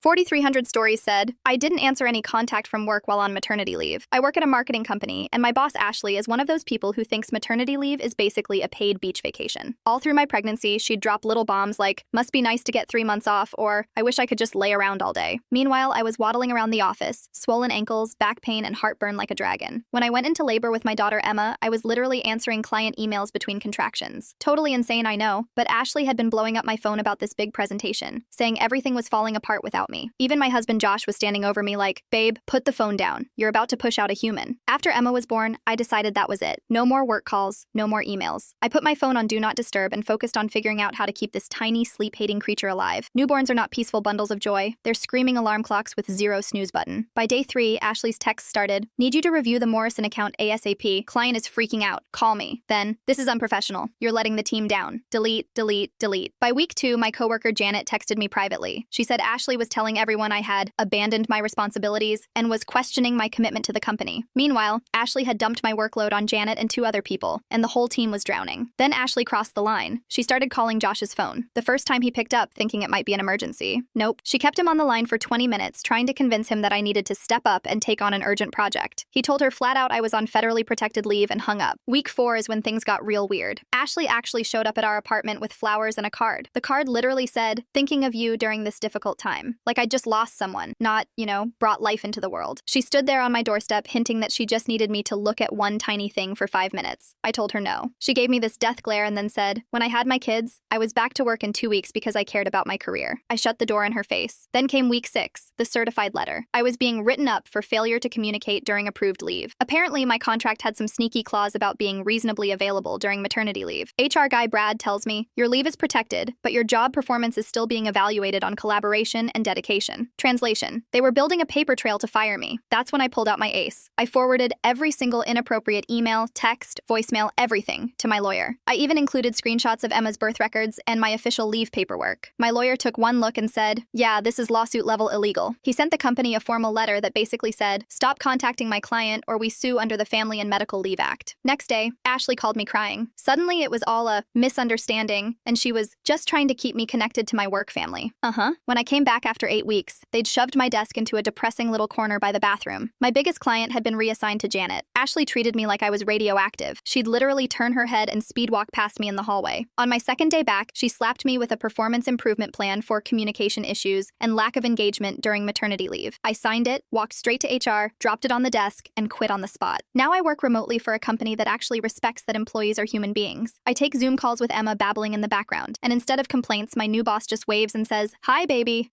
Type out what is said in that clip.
4,300 Stories said, I didn't answer any contact from work while on maternity leave. I work at a marketing company, and my boss Ashley is one of those people who thinks maternity leave is basically a paid beach vacation. All through my pregnancy, she'd drop little bombs like, must be nice to get 3 months off, or I wish I could just lay around all day. Meanwhile, I was waddling around the office, swollen ankles, back pain, and heartburn like a dragon. When I went into labor with my daughter Emma, I was literally answering client emails between contractions. Totally insane, I know, but Ashley had been blowing up my phone about this big presentation, saying everything was falling apart without me. Even my husband Josh was standing over me like, babe, put the phone down. You're about to push out a human. After Emma was born, I decided that was it. No more work calls, no more emails. I put my phone on Do Not Disturb and focused on figuring out how to keep this tiny, sleep-hating creature alive. Newborns are not peaceful bundles of joy. They're screaming alarm clocks with zero snooze button. By day 3, Ashley's text started, need you to review the Morrison account ASAP. Client is freaking out. Call me. Then, this is unprofessional. You're letting the team down. Delete, delete, delete. By week 2, my coworker Janet texted me privately. She said Ashley was telling everyone I had abandoned my responsibilities and was questioning my commitment to the company. Meanwhile, Ashley had dumped my workload on Janet and 2 other people, and the whole team was drowning. Then Ashley crossed the line. She started calling Josh's phone. The first time he picked up, thinking it might be an emergency. Nope. She kept him on the line for 20 minutes, trying to convince him that I needed to step up and take on an urgent project. He told her flat out I was on federally protected leave and hung up. Week 4 is when things got real weird. Ashley actually showed up at our apartment with flowers and a card. The card literally said, thinking of you during this difficult time. Like I'd just lost someone, not, brought life into the world. She stood there on my doorstep, hinting that she just needed me to look at one tiny thing for 5 minutes. I told her no. She gave me this death glare and then said, when I had my kids, I was back to work in 2 weeks because I cared about my career. I shut the door in her face. Then came week 6, the certified letter. I was being written up for failure to communicate during approved leave. Apparently, my contract had some sneaky clause about being reasonably available during maternity leave. HR guy Brad tells me, your leave is protected, but your job performance is still being evaluated on collaboration and dedication. Translation, they were building a paper trail to fire me. That's when I pulled out my ace. I forwarded every single inappropriate email, text, voicemail, everything to my lawyer. I even included screenshots of Emma's birth records and my official leave paperwork. My lawyer took one look and said, yeah, this is lawsuit level illegal. He sent the company a formal letter that basically said, stop contacting my client or we sue under the Family and Medical Leave Act. Next day, Ashley called me crying. Suddenly it was all a misunderstanding and she was just trying to keep me connected to my work family. When I came back after 8 weeks, they'd shoved my desk into a depressing little corner by the bathroom. My biggest client had been reassigned to Janet. Ashley treated me like I was radioactive. She'd literally turn her head and speed walk past me in the hallway. On my second day back, she slapped me with a performance improvement plan for communication issues and lack of engagement during maternity leave. I signed it, walked straight to HR, dropped it on the desk, and quit on the spot. Now I work remotely for a company that actually respects that employees are human beings. I take Zoom calls with Emma babbling in the background, and instead of complaints, my new boss just waves and says, hi, baby.